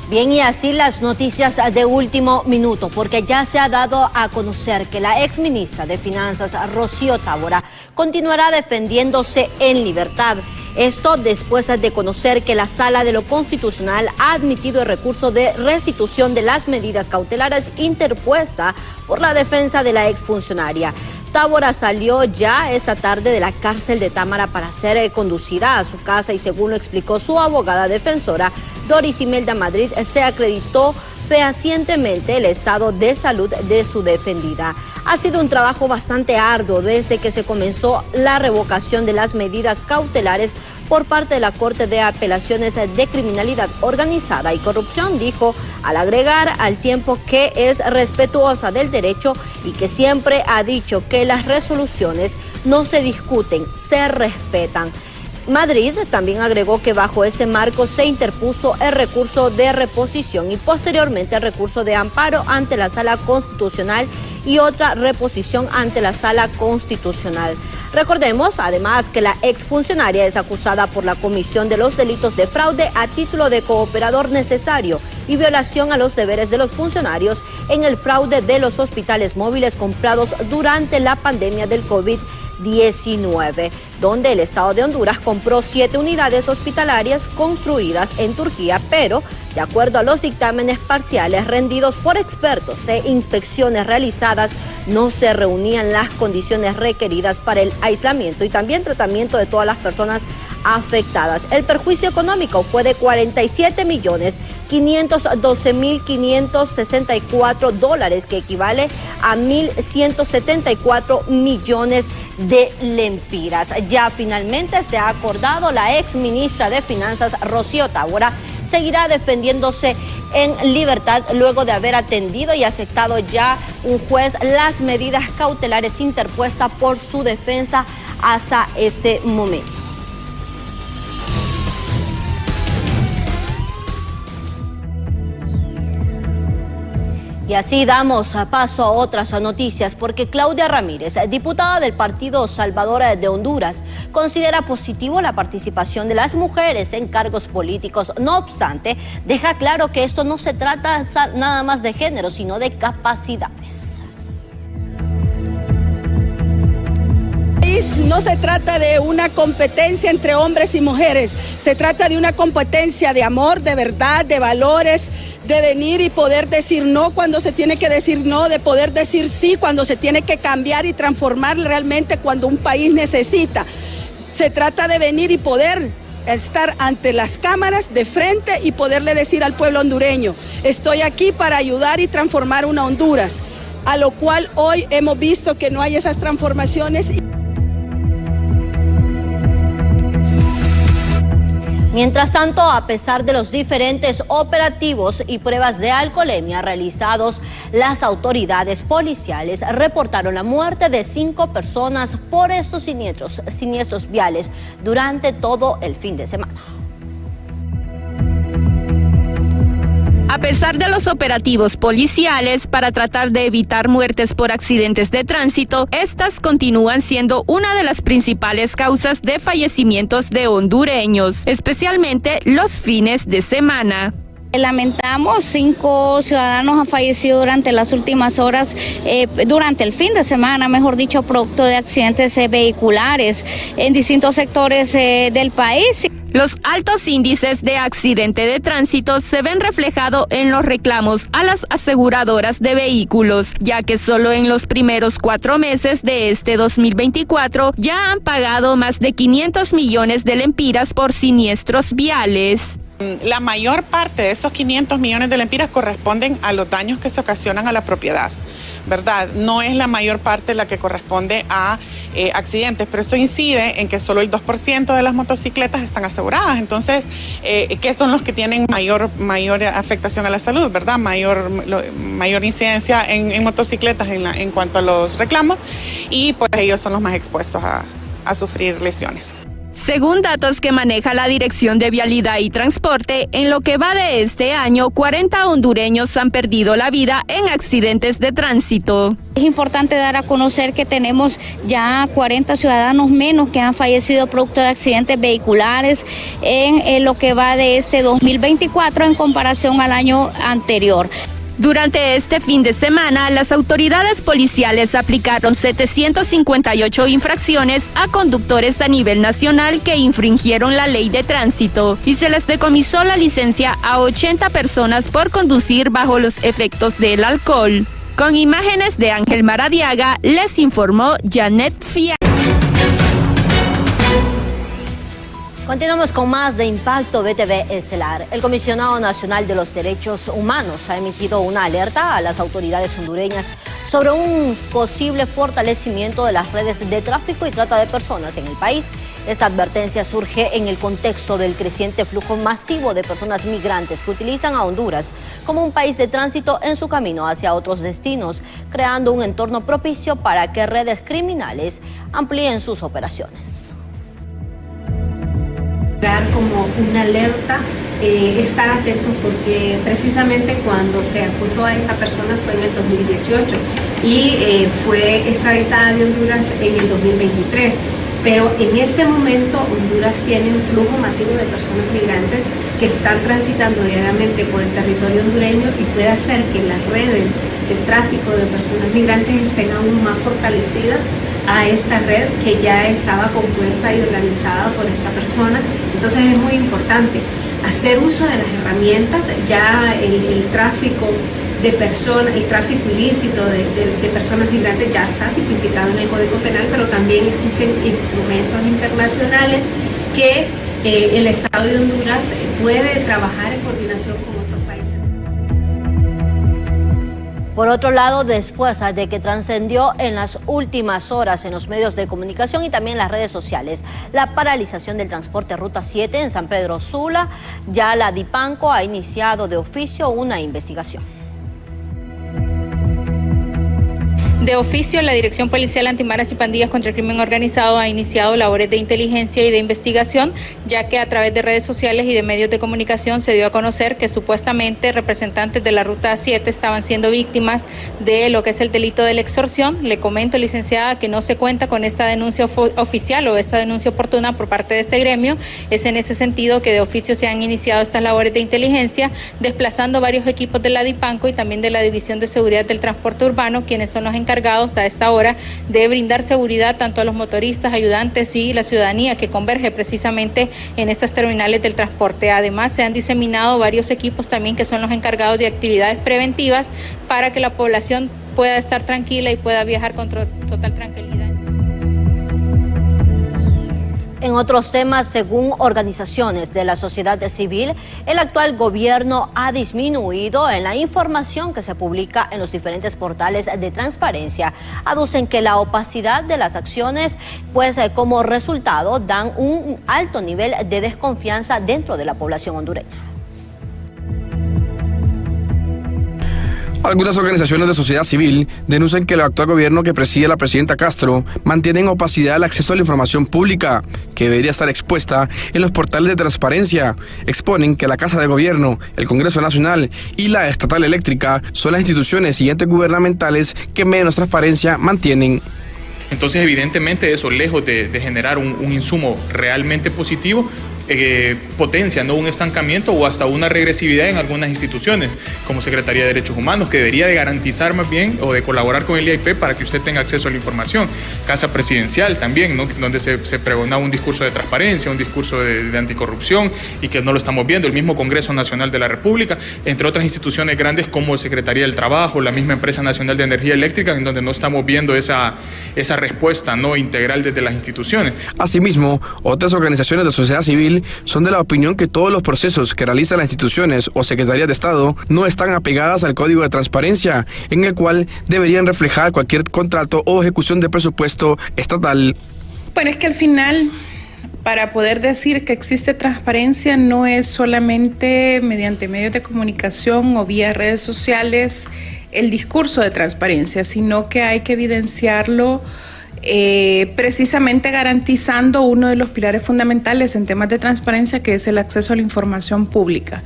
Bien, y así las noticias de último minuto, porque ya se ha dado a conocer que la exministra de Finanzas, Rocío Távora, continuará defendiéndose en libertad. Esto después de conocer que la Sala de lo Constitucional ha admitido el recurso de restitución de las medidas cautelares interpuesta por la defensa de la exfuncionaria. Távora salió ya esta tarde de la cárcel de Támara para ser conducida a su casa y, según lo explicó su abogada defensora, Doris Imelda Madrid, se acreditó fehacientemente el estado de salud de su defendida. Ha sido un trabajo bastante arduo desde que se comenzó la revocación de las medidas cautelares por parte de la Corte de Apelaciones de Criminalidad Organizada y Corrupción, dijo, al agregar al tiempo que es respetuosa del derecho y que siempre ha dicho que las resoluciones no se discuten, se respetan. Madrid también agregó que bajo ese marco se interpuso el recurso de reposición y posteriormente el recurso de amparo ante la Sala Constitucional y otra reposición ante la Sala Constitucional. Recordemos además que la exfuncionaria es acusada por la comisión de los delitos de fraude a título de cooperador necesario y violación a los deberes de los funcionarios en el fraude de los hospitales móviles comprados durante la pandemia del COVID-19, donde el Estado de Honduras compró 7 unidades hospitalarias construidas en Turquía, pero de acuerdo a los dictámenes parciales rendidos por expertos e inspecciones realizadas, no se reunían las condiciones requeridas para el aislamiento y también tratamiento de todas las personas afectadas. El perjuicio económico fue de $4.512.564, que equivale a 1.174 millones de lempiras. Ya finalmente se ha acordado, la ex ministra de Finanzas, Rocío Távora, seguirá defendiéndose en libertad luego de haber atendido y aceptado ya un juez las medidas cautelares interpuestas por su defensa hasta este momento. Y así damos paso a otras noticias, porque Claudia Ramírez, diputada del Partido Salvador de Honduras, considera positivo la participación de las mujeres en cargos políticos. No obstante, deja claro que esto no se trata nada más de género, sino de capacidades. No se trata de una competencia entre hombres y mujeres, se trata de una competencia de amor, de verdad, de valores, de venir y poder decir no cuando se tiene que decir no, de poder decir sí cuando se tiene que cambiar y transformar realmente cuando un país necesita. Se trata de venir y poder estar ante las cámaras de frente y poderle decir al pueblo hondureño, estoy aquí para ayudar y transformar una Honduras, a lo cual hoy hemos visto que no hay esas transformaciones. Mientras tanto, a pesar de los diferentes operativos y pruebas de alcoholemia realizados, las autoridades policiales reportaron la muerte de 5 personas por estos siniestros viales durante todo el fin de semana. A pesar de los operativos policiales para tratar de evitar muertes por accidentes de tránsito, estas continúan siendo una de las principales causas de fallecimientos de hondureños, especialmente los fines de semana. Lamentamos, 5 ciudadanos han fallecido durante las últimas horas, durante el fin de semana, mejor dicho, producto de accidentes vehiculares en distintos sectores del país. Los altos índices de accidente de tránsito se ven reflejados en los reclamos a las aseguradoras de vehículos, ya que solo en los primeros 4 meses de este 2024 ya han pagado más de 500 millones de lempiras por siniestros viales. La mayor parte de estos 500 millones de lempiras corresponden a los daños que se ocasionan a la propiedad, ¿verdad? No es la mayor parte la que corresponde a accidentes, pero esto incide en que solo el 2% de las motocicletas están aseguradas. Entonces, ¿qué son los que tienen mayor afectación a la salud, ¿verdad? Mayor incidencia en motocicletas en cuanto a los reclamos, y pues ellos son los más expuestos a sufrir lesiones. Según datos que maneja la Dirección de Vialidad y Transporte, en lo que va de este año, 40 hondureños han perdido la vida en accidentes de tránsito. Es importante dar a conocer que tenemos ya 40 ciudadanos menos que han fallecido producto de accidentes vehiculares en lo que va de este 2024 en comparación al año anterior. Durante este fin de semana, las autoridades policiales aplicaron 758 infracciones a conductores a nivel nacional que infringieron la ley de tránsito y se les decomisó la licencia a 80 personas por conducir bajo los efectos del alcohol. Con imágenes de Ángel Maradiaga, les informó Janet Fia. Continuamos con más de Impacto BTV Estelar. El Comisionado Nacional de los Derechos Humanos ha emitido una alerta a las autoridades hondureñas sobre un posible fortalecimiento de las redes de tráfico y trata de personas en el país. Esta advertencia surge en el contexto del creciente flujo masivo de personas migrantes que utilizan a Honduras como un país de tránsito en su camino hacia otros destinos, creando un entorno propicio para que redes criminales amplíen sus operaciones. Como una alerta, estar atentos porque precisamente cuando se acusó a esa persona fue en el 2018 y fue extraditada de Honduras en el 2023. Pero en este momento Honduras tiene un flujo masivo de personas migrantes que están transitando diariamente por el territorio hondureño y puede hacer que las redes de tráfico de personas migrantes estén aún más fortalecidas a esta red que ya estaba compuesta y organizada por esta persona. Entonces es muy importante hacer uso de las herramientas. Ya el tráfico de personas, el tráfico ilícito de personas migrantes ya está tipificado en el Código Penal, pero también existen instrumentos internacionales que el Estado de Honduras puede trabajar en coordinación con otros países. Por otro lado, después de que trascendió en las últimas horas en los medios de comunicación y también en las redes sociales la paralización del transporte Ruta 7 en San Pedro Sula, ya la DIPANCO ha iniciado de oficio una investigación. De oficio, la Dirección Policial Antimaras y Pandillas contra el Crimen Organizado ha iniciado labores de inteligencia y de investigación, ya que a través de redes sociales y de medios de comunicación se dio a conocer que supuestamente representantes de la Ruta 7 estaban siendo víctimas de lo que es el delito de la extorsión. Le comento, licenciada, que no se cuenta con esta denuncia oficial o esta denuncia oportuna por parte de este gremio. Es en ese sentido que de oficio se han iniciado estas labores de inteligencia, desplazando varios equipos de la DIPANCO y también de la División de Seguridad del Transporte Urbano, quienes son los encargados a esta hora de brindar seguridad tanto a los motoristas, ayudantes y la ciudadanía que converge precisamente en estas terminales del transporte. Además, se han diseminado varios equipos también que son los encargados de actividades preventivas para que la población pueda estar tranquila y pueda viajar con total tranquilidad. En otros temas, según organizaciones de la sociedad civil, el actual gobierno ha disminuido en la información que se publica en los diferentes portales de transparencia. Aducen que la opacidad de las acciones, pues como resultado, dan un alto nivel de desconfianza dentro de la población hondureña. Algunas organizaciones de sociedad civil denuncian que el actual gobierno que preside la presidenta Castro mantiene en opacidad el acceso a la información pública, que debería estar expuesta en los portales de transparencia. Exponen que la Casa de Gobierno, el Congreso Nacional y la Estatal Eléctrica son las instituciones y entes gubernamentales que menos transparencia mantienen. Entonces, evidentemente, eso, lejos de generar un insumo realmente positivo, potencia, ¿no?, un estancamiento o hasta una regresividad en algunas instituciones, como Secretaría de Derechos Humanos, que debería de garantizar más bien o de colaborar con el IAIP para que usted tenga acceso a la información. Casa Presidencial también, ¿no?, donde se pregonaba un discurso de transparencia, un discurso de anticorrupción y que no lo estamos viendo. El mismo Congreso Nacional de la República, entre otras instituciones grandes como Secretaría del Trabajo, la misma Empresa Nacional de Energía Eléctrica, en donde no estamos viendo esa respuesta, ¿no?, integral desde las instituciones. Asimismo, otras organizaciones de sociedad civil son de la opinión que todos los procesos que realizan las instituciones o secretarías de Estado no están apegadas al Código de Transparencia, en el cual deberían reflejar cualquier contrato o ejecución de presupuesto estatal. Bueno, es que al final, para poder decir que existe transparencia, no es solamente mediante medios de comunicación o vía redes sociales el discurso de transparencia, sino que hay que evidenciarlo precisamente garantizando uno de los pilares fundamentales en temas de transparencia, que es el acceso a la información pública.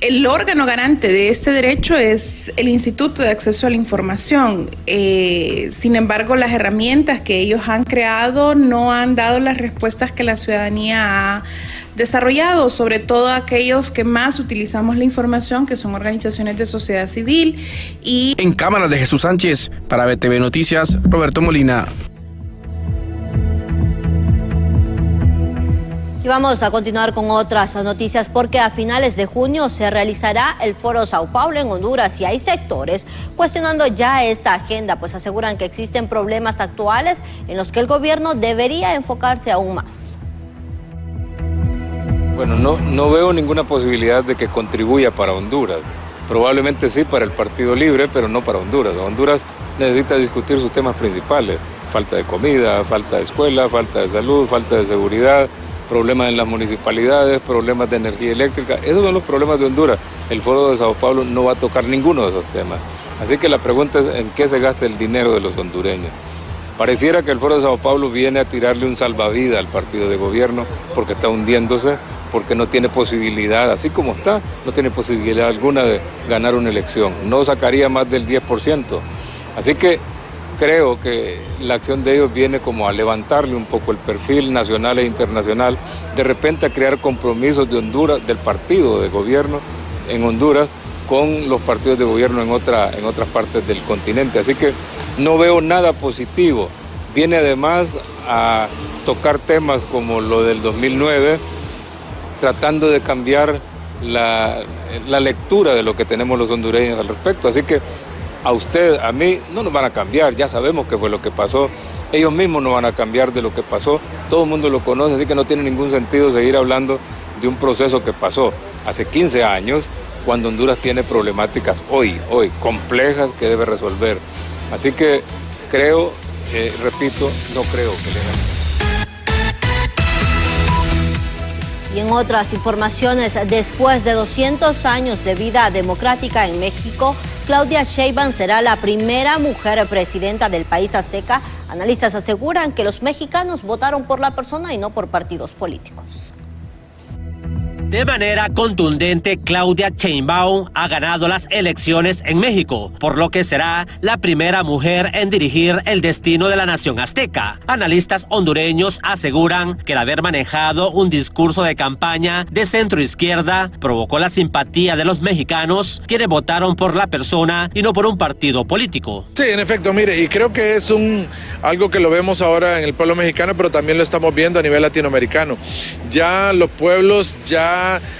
El órgano garante de este derecho es el Instituto de Acceso a la Información. Sin embargo, las herramientas que ellos han creado no han dado las respuestas que la ciudadanía ha desarrollado, sobre todo aquellos que más utilizamos la información, que son organizaciones de sociedad civil. Y en cámara de Jesús Sánchez, para BTV Noticias, Roberto Molina. Y vamos a continuar con otras noticias, porque a finales de junio se realizará el Foro Sao Paulo en Honduras y hay sectores cuestionando ya esta agenda, pues aseguran que existen problemas actuales en los que el gobierno debería enfocarse aún más. Bueno, no veo ninguna posibilidad de que contribuya para Honduras. Probablemente sí para el Partido Libre, pero no para Honduras. Honduras necesita discutir sus temas principales: falta de comida, falta de escuela, falta de salud, falta de seguridad, problemas en las municipalidades, problemas de energía eléctrica. Esos son los problemas de Honduras. El Foro de Sao Paulo no va a tocar ninguno de esos temas. Así que la pregunta es en qué se gasta el dinero de los hondureños. Pareciera que el Foro de Sao Paulo viene a tirarle un salvavidas al partido de gobierno porque está hundiéndose, porque no tiene posibilidad, así como está, no tiene posibilidad alguna de ganar una elección. No sacaría más del 10%. Así que creo que la acción de ellos viene como a levantarle un poco el perfil nacional e internacional, de repente a crear compromisos de Honduras, del partido de gobierno en Honduras, con los partidos de gobierno en otras partes del continente. Así que no veo nada positivo. Viene además a tocar temas como lo del 2009, tratando de cambiar la lectura de lo que tenemos los hondureños al respecto. Así que a usted, a mí, no nos van a cambiar, ya sabemos qué fue lo que pasó, ellos mismos no van a cambiar de lo que pasó, todo el mundo lo conoce, así que no tiene ningún sentido seguir hablando de un proceso que pasó hace 15 años, cuando Honduras tiene problemáticas hoy, complejas que debe resolver. Así que creo, repito, no creo que le ganen. Y en otras informaciones, después de 200 años de vida democrática en México, Claudia Sheinbaum será la primera mujer presidenta del país azteca. Analistas aseguran que los mexicanos votaron por la persona y no por partidos políticos. De manera contundente, Claudia Sheinbaum ha ganado las elecciones en México, por lo que será la primera mujer en dirigir el destino de la nación azteca. Analistas hondureños aseguran que el haber manejado un discurso de campaña de centro-izquierda provocó la simpatía de los mexicanos, quienes votaron por la persona y no por un partido político. Sí, en efecto, mire, y creo que es algo que lo vemos ahora en el pueblo mexicano, pero también lo estamos viendo a nivel latinoamericano. Ya los pueblos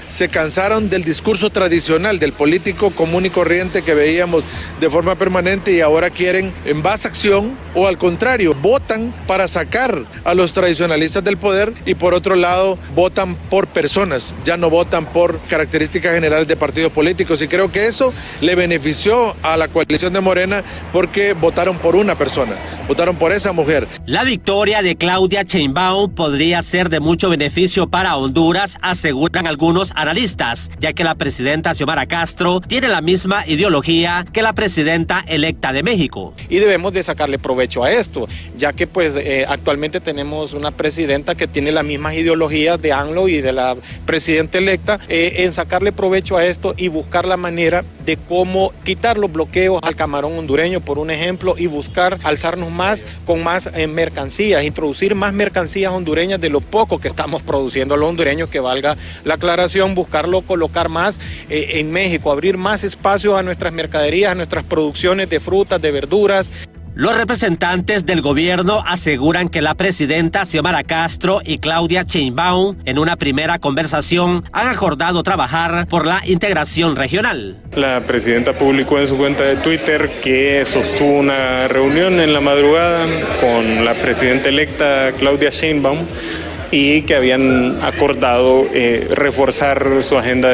se cansaron del discurso tradicional, del político común y corriente que veíamos de forma permanente, y ahora quieren en base a acción, o al contrario, votan para sacar a los tradicionalistas del poder, y por otro lado votan por personas, ya no votan por características generales de partidos políticos, y creo que eso le benefició a la coalición de Morena porque votaron por una persona, votaron por esa mujer. La victoria de Claudia Sheinbaum podría ser de mucho beneficio para Honduras, aseguran algunos analistas, ya que la presidenta Xiomara Castro tiene la misma ideología que la presidenta electa de México. Y debemos de sacarle provecho a esto, ya que pues actualmente tenemos una presidenta que tiene las mismas ideologías de AMLO y de la presidenta electa, en sacarle provecho a esto y buscar la manera de cómo quitar los bloqueos al camarón hondureño, por un ejemplo, y buscar alzarnos más con más mercancías, introducir más mercancías hondureñas de lo poco que estamos produciendo los hondureños, que valga la aclaración, buscarlo colocar más en México, abrir más espacios a nuestras mercaderías, a nuestras producciones de frutas, de verduras. Los representantes del gobierno aseguran que la presidenta Xiomara Castro y Claudia Sheinbaum en una primera conversación han acordado trabajar por la integración regional. La presidenta publicó en su cuenta de Twitter que sostuvo una reunión en la madrugada con la presidenta electa Claudia Sheinbaum y que habían acordado reforzar su agenda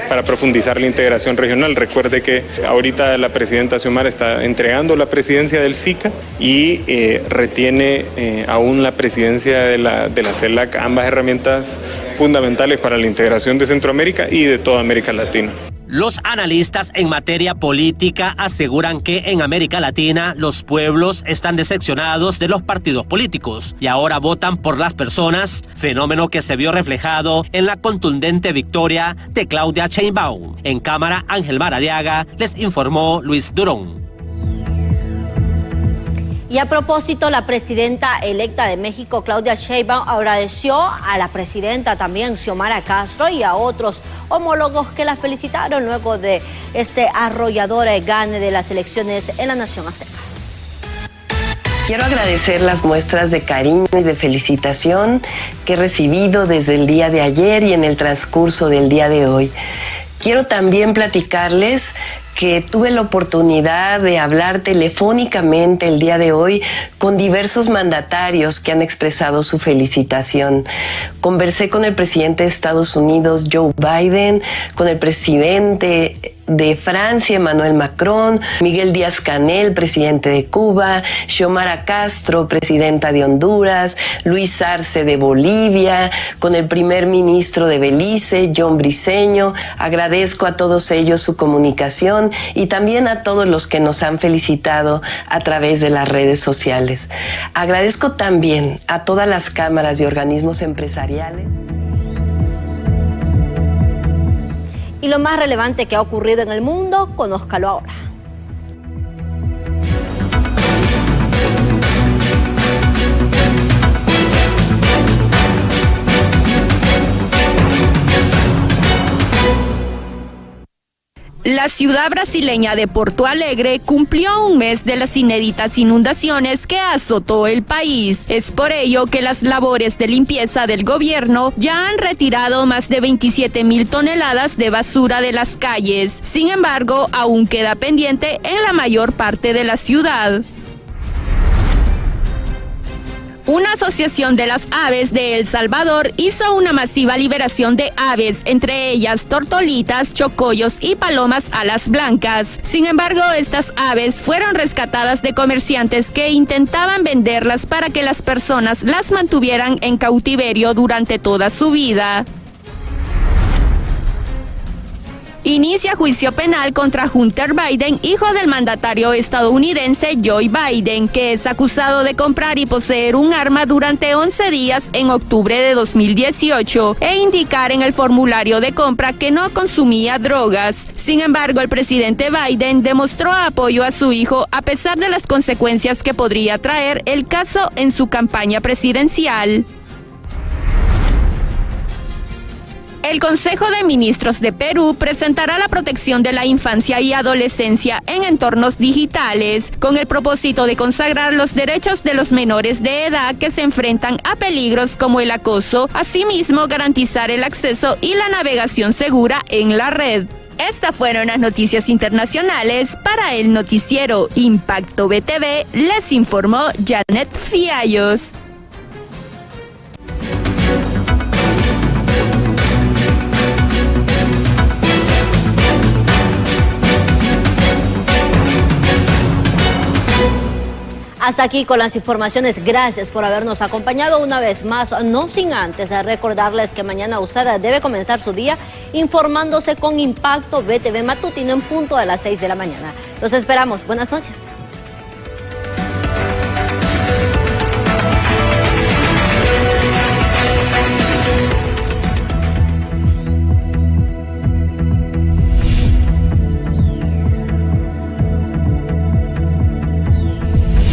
para profundizar la integración regional. Recuerde que ahorita la presidenta Xiomara está entregando la presidencia del SICA y retiene aún la presidencia de la CELAC, ambas herramientas fundamentales para la integración de Centroamérica y de toda América Latina. Los analistas en materia política aseguran que en América Latina los pueblos están decepcionados de los partidos políticos y ahora votan por las personas, fenómeno que se vio reflejado en la contundente victoria de Claudia Sheinbaum. En cámara, Ángel Maradiaga, les informó Luis Durón. Y a propósito, la presidenta electa de México, Claudia Sheinbaum, agradeció a la presidenta también, Xiomara Castro, y a otros homólogos que la felicitaron luego de este arrollador gane de las elecciones en la Nación Azteca. Quiero agradecer las muestras de cariño y de felicitación que he recibido desde el día de ayer y en el transcurso del día de hoy. Quiero también platicarles que tuve la oportunidad de hablar telefónicamente el día de hoy con diversos mandatarios que han expresado su felicitación. Conversé con el presidente de Estados Unidos, Joe Biden, con el presidente de Francia, Emmanuel Macron, Miguel Díaz-Canel, presidente de Cuba, Xiomara Castro, presidenta de Honduras, Luis Arce de Bolivia, con el primer ministro de Belice, John Briceño. Agradezco a todos ellos su comunicación y también a todos los que nos han felicitado a través de las redes sociales. Agradezco también a todas las cámaras y organismos empresariales. Y lo más relevante que ha ocurrido en el mundo, conózcalo ahora. La ciudad brasileña de Porto Alegre cumplió un mes de las inéditas inundaciones que azotó el país. Es por ello que las labores de limpieza del gobierno ya han retirado más de 27,000 toneladas de basura de las calles. Sin embargo, aún queda pendiente en la mayor parte de la ciudad. Una asociación de las aves de El Salvador hizo una masiva liberación de aves, entre ellas tortolitas, chocollos y palomas alas blancas. Sin embargo, estas aves fueron rescatadas de comerciantes que intentaban venderlas para que las personas las mantuvieran en cautiverio durante toda su vida. Inicia juicio penal contra Hunter Biden, hijo del mandatario estadounidense Joe Biden, que es acusado de comprar y poseer un arma durante 11 días en octubre de 2018 e indicar en el formulario de compra que no consumía drogas. Sin embargo, el presidente Biden demostró apoyo a su hijo a pesar de las consecuencias que podría traer el caso en su campaña presidencial. El Consejo de Ministros de Perú presentará la protección de la infancia y adolescencia en entornos digitales, con el propósito de consagrar los derechos de los menores de edad que se enfrentan a peligros como el acoso, asimismo garantizar el acceso y la navegación segura en la red. Estas fueron las noticias internacionales. Para el noticiero Impacto BTV, les informó Janet Fiallos. Hasta aquí con las informaciones. Gracias por habernos acompañado una vez más, no sin antes recordarles que mañana usted debe comenzar su día informándose con Impacto BTV Matutino en punto de las 6 de la mañana. Los esperamos. Buenas noches.